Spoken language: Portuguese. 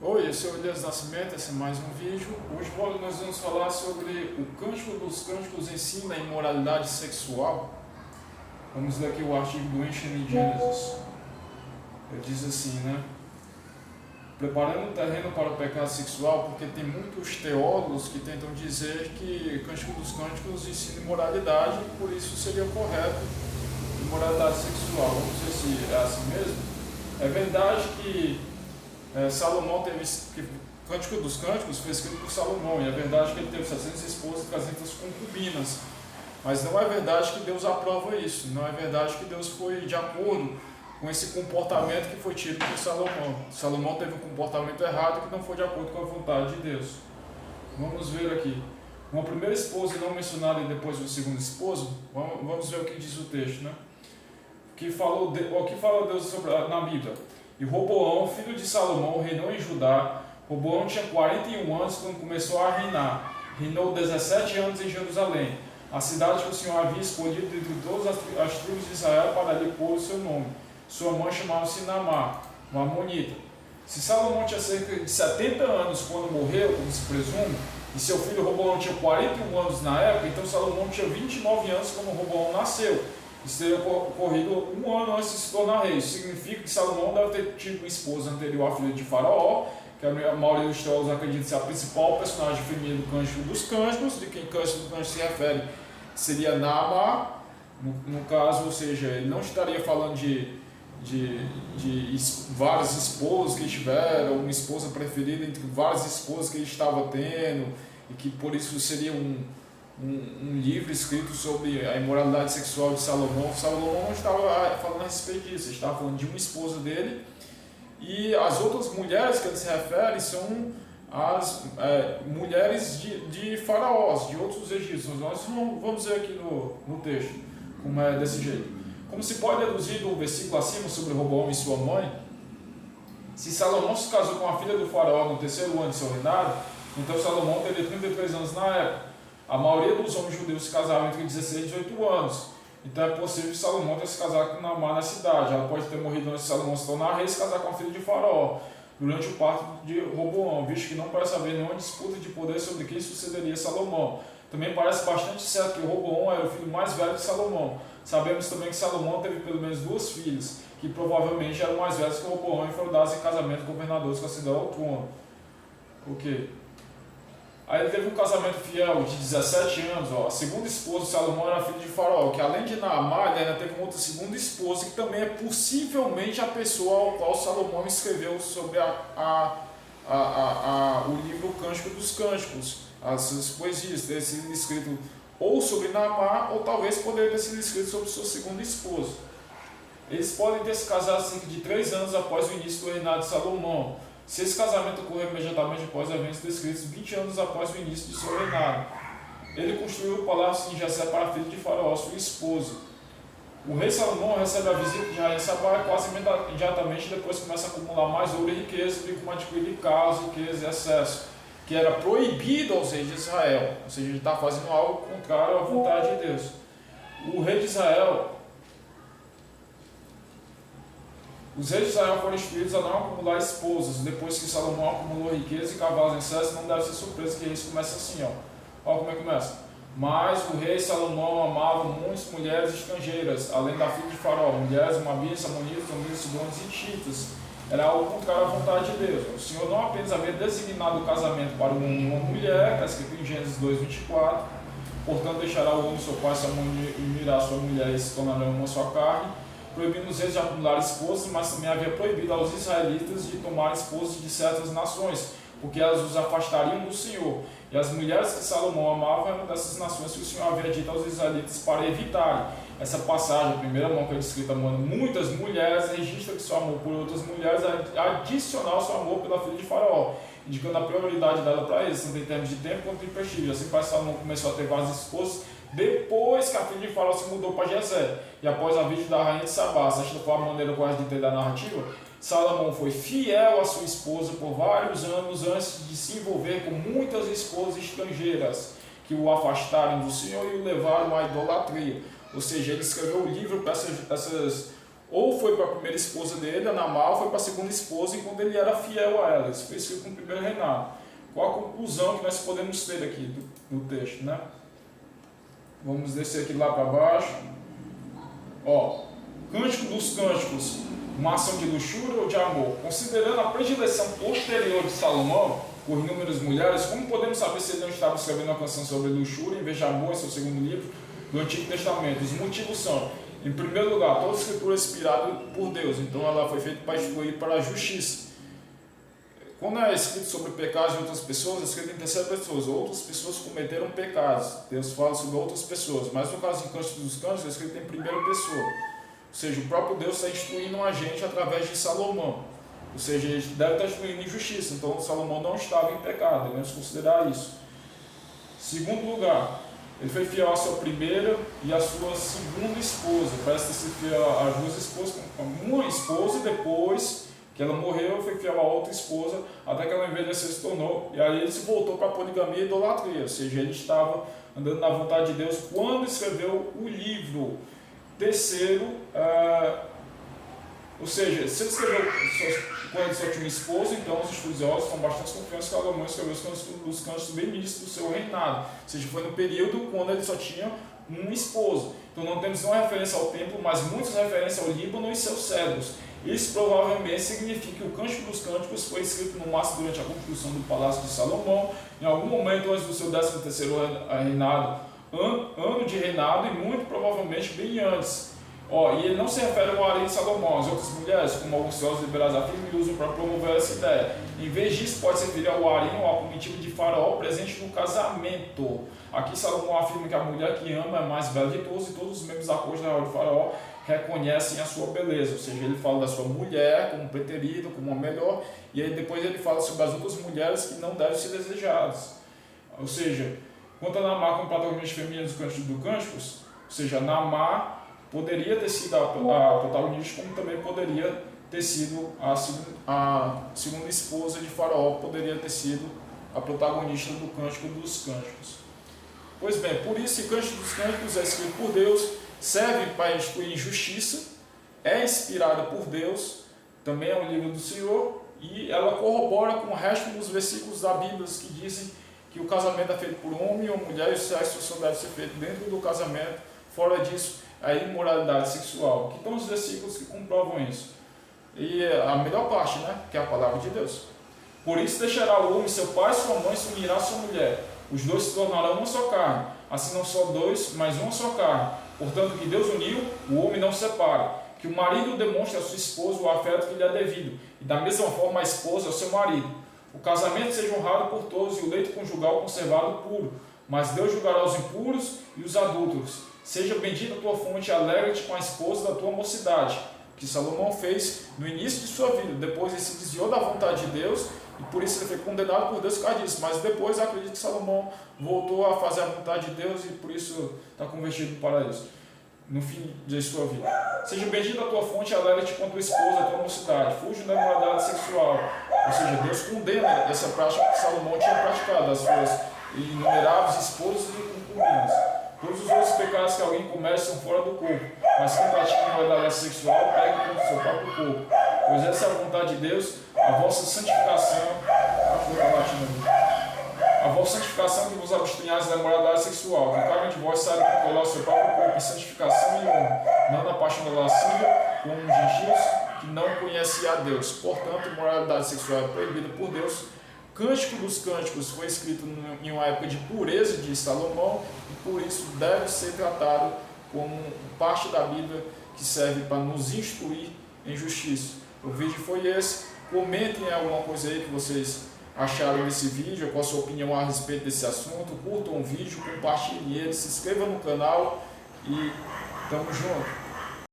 Oi, eu sou o Elias Nascimento, esse é mais um vídeo. Hoje nós vamos falar sobre o Cântico dos Cânticos ensina a imoralidade sexual. Vamos ler aqui o artigo do Ancient Genesis. Ele diz assim, né? Preparando o terreno para o pecado sexual, porque tem muitos teólogos que tentam dizer que o Cântico dos Cânticos ensina imoralidade e por isso seria correto imoralidade sexual. Vamos ver se é assim mesmo. É verdade que Salomão teve o Cântico dos Cânticos foi escrito por Salomão, e é verdade que ele teve 700 esposas e 300 concubinas, mas não é verdade que Deus aprova isso, não é verdade que Deus foi de acordo com esse comportamento que foi tido por Salomão. Salomão teve um comportamento errado que não foi de acordo com a vontade de Deus. Vamos ver aqui. Uma primeira esposa não mencionada e depois o segundo esposo, vamos ver o que diz o texto, né? O que fala Deus sobre, na Bíblia? E Roboão, filho de Salomão, reinou em Judá. Roboão tinha 41 anos quando começou a reinar. Reinou 17 anos em Jerusalém, a cidade que o Senhor havia escolhido dentre todas as tribos de Israel para lhe pôr o seu nome. Sua mãe chamava-se Naamá, uma amonita. Se Salomão tinha cerca de 70 anos quando morreu, como se presume, e seu filho Roboão tinha 41 anos na época, então Salomão tinha 29 anos quando Roboão nasceu. Isso teria ocorrido um ano antes de se tornar rei. Isso significa que Salomão deve ter tido uma esposa anterior à filha de Faraó, que a maioria dos teólogos acredita ser a principal personagem feminina do Cântico dos Cânticos, de quem Cântico dos Cânticos se refere seria Naamá, no caso, ou seja, ele não estaria falando de várias esposas que tiveram, uma esposa preferida entre várias esposas que ele estava tendo, e que por isso seria um livro escrito sobre a imoralidade sexual de Salomão. Salomão não estava falando a respeito disso, ele estava falando de uma esposa dele, e as outras mulheres que ele se refere são as mulheres de faraós, de outros egípcios. Nós vamos ver aqui no texto como é desse jeito. Como se pode deduzir do versículo acima sobre Roboão e sua mãe, se Salomão se casou com a filha do faraó no terceiro ano de seu reinado, então Salomão teria 33 anos na época. A maioria dos homens judeus se casavam entre 16 e 18 anos. Então é possível que Salomão tenha se casado com Naamá na cidade. Ela pode ter morrido antes de Salomão se tornar rei e se casar com a filha de Faraó, durante o parto de Roboão, visto que não parece haver nenhuma disputa de poder sobre quem sucederia Salomão. Também parece bastante certo que Roboão era o filho mais velho de Salomão. Sabemos também que Salomão teve pelo menos duas filhas, que provavelmente eram mais velhas que Roboão e foram dadas em casamento governadores com a cidade ao trono. Ok. Aí ele teve um casamento fiel de 17 anos. A segunda esposa de Salomão era filha de Faraó, que além de Naamá, ele ainda teve uma outra segunda esposa, que também é possivelmente a pessoa ao qual Salomão escreveu sobre o livro Cântico dos Cânticos, as suas poesias, ter sido escrito ou sobre Naamá, ou talvez poderia ter sido escrito sobre sua segunda esposa. Eles podem ter se casado cerca de 3 anos após o início do reinado de Salomão. Se esse casamento ocorreu imediatamente após eventos descritos 20 anos após o início de seu reinado. Ele construiu o palácio em Jessé para a filha de Faraó, sua esposa. O rei Salomão recebe a visita de Rainha Sabá e quase imediatamente depois começa a acumular mais ouro e riqueza, bem como adquirir caos, riqueza e excesso, que era proibido aos reis de Israel. Ou seja, ele está fazendo algo contrário à vontade de Deus. O rei de Israel... Os reis de Israel foram instruídos a não acumular esposas. Depois que Salomão acumulou riqueza e cavalos em excesso, não deve ser surpresa que isso começa assim, ó. Olha como é que começa. Mas o rei Salomão amava muitas mulheres estrangeiras, além da filha de Faraó, mulheres moabitas, amonitas, amonitas, sidônias e hititas. Era algo contrário à vontade de Deus. O Senhor não apenas havia designado o casamento para um homem e uma mulher, está escrito em Gênesis 2:24, portanto deixará o homem seu pai e sua mãe e unirá sua mulher e se tornarão uma só carne, proibindo os reis de acumular esposas, mas também havia proibido aos israelitas de tomar esposas de certas nações, porque elas os afastariam do Senhor. E as mulheres que Salomão amava eram dessas nações que o Senhor havia dito aos israelitas para evitarem. Essa passagem, a primeira mão que é descrita, amando muitas mulheres, registra que seu amor por outras mulheres é adicional ao seu amor pela filha de Faraó, indicando a prioridade dela para eles, tanto em termos de tempo quanto de prestígio. Assim parece que Salomão começou a ter várias esposas depois que a filha de Faraó se mudou para Jessé, e após a vídeo da rainha de Sabá. Esta foi a maneira correta de entender a narrativa. Salomão foi fiel à sua esposa por vários anos antes de se envolver com muitas esposas estrangeiras que o afastaram do Senhor e o levaram à idolatria. Ou seja, ele escreveu o livro para essas ou foi para a primeira esposa dele, a Naamá, ou foi para a segunda esposa, enquanto ele era fiel a ela. Isso foi escrito no primeiro reinado. Qual a conclusão que nós podemos ter aqui do texto, né? Vamos descer aqui lá para baixo. Ó, Cântico dos Cânticos, uma ação de luxúria ou de amor? Considerando a predileção posterior de Salomão por inúmeras mulheres, como podemos saber se ele não estava escrevendo uma canção sobre luxúria em vez de amor em seu segundo livro do Antigo Testamento? Os motivos são, em primeiro lugar, toda a escritura é inspirada por Deus, então ela foi feita para instruir para a justiça. Quando é escrito sobre pecados de outras pessoas, é escrito em terceira pessoa. Outras pessoas cometeram pecados. Deus fala sobre outras pessoas. Mas no caso de Cântico dos Cânticos, é escrito em primeira pessoa. Ou seja, o próprio Deus está instruindo a gente através de Salomão. Ou seja, ele deve estar instruindo em justiça. Então, Salomão não estava em pecado. Devemos considerar isso. Segundo lugar, ele foi fiel à sua primeira e à sua segunda esposa. Parece ter sido fiel às duas esposas. Uma esposa, depois que ela morreu, foi fiel a outra esposa, até que ela envelheceu e se tornou. E aí ele se voltou para a poligamia e idolatria. Ou seja, ele estava andando na vontade de Deus quando escreveu o livro. Terceiro, ou seja, se ele escreveu quando ele só tinha uma esposa, então os estudiosos com bastante confiança que Salomão escreveu os cânticos bem início do seu reinado. Ou seja, foi no período quando ele só tinha uma esposa. Então não temos nenhuma referência ao templo, mas muitas referências ao Líbano e seus cedros. Isso provavelmente significa que o Cântico dos Cânticos foi escrito no máximo durante a construção do Palácio de Salomão, em algum momento antes do seu 13º reinado, ano de reinado, e muito provavelmente bem antes. E ele não se refere ao harém de Salomão. As outras mulheres, como alguns teólogos liberais afirmam, usam para promover essa ideia. Em vez disso, pode se referir ao harém ou à comitiva de Faraó presente no casamento. Aqui Salomão afirma que a mulher que ama é mais bela de todos, e todos os membros da corte da de Faraó reconhecem a sua beleza. Ou seja, ele fala da sua mulher como preterida, como a melhor, e aí depois ele fala sobre as outras mulheres que não devem ser desejadas. Ou seja, quanto a Naamá como protagonista feminina dos Cânticos dos Cânticos, ou seja, Naamá poderia ter sido a protagonista, como também poderia ter sido a segunda esposa de Faraó, poderia ter sido a protagonista do Cântico dos Cânticos. Pois bem, por isso o Cântico dos Cânticos é escrito por Deus, serve para instruir em justiça, é inspirada por Deus, também é um livro do Senhor, e ela corrobora com o resto dos versículos da Bíblia que dizem que o casamento é feito por homem ou mulher e o sexo só deve ser feito dentro do casamento. Fora disso, a imoralidade sexual. Que estão os versículos que comprovam isso. E a melhor parte, né? Que é a palavra de Deus. Por isso deixará o homem seu pai e sua mãe, se unirá a sua mulher. Os dois se tornarão uma só carne. Assim não só dois, mas uma só carne. Portanto, que Deus uniu, o homem não separa. Que o marido demonstre à sua esposa o afeto que lhe é devido. E da mesma forma a esposa ao seu marido. O casamento seja honrado por todos e o leito conjugal conservado puro. Mas Deus julgará os impuros e os adúlteros. Seja bendita a tua fonte e alegra-te com a esposa da tua mocidade, que Salomão fez no início de sua vida. Depois ele se desviou da vontade de Deus e por isso ele foi condenado por Deus por causa disso. Mas depois acredito que Salomão voltou a fazer a vontade de Deus e por isso está convertido para isso, no fim de sua vida. Seja bendita a tua fonte e alegra-te com a tua esposa, a tua mocidade. Fuja da imoralidade sexual. Ou seja, Deus condena essa prática que Salomão tinha praticado, as suas inumeráveis esposas e concubinas. Todos os outros pecados que alguém comete são fora do corpo, mas quem pratica imoralidade sexual pega contra o seu próprio corpo. Pois essa é a vontade de Deus, a vossa santificação, que vos abstenhais da imoralidade sexual, que cada um de vós saiba controlar o seu próprio corpo em santificação e honra, não na paixão da lascívia, como os gentios que não conhecem a Deus. Portanto, imoralidade sexual é proibida por Deus. Cântico dos Cânticos foi escrito em uma época de pureza de Salomão e por isso deve ser tratado como parte da Bíblia que serve para nos instruir em justiça. O vídeo foi esse. Comentem alguma coisa aí que vocês acharam desse vídeo, qual a sua opinião a respeito desse assunto. Curtam o vídeo, compartilhem ele, se inscrevam no canal e tamo junto.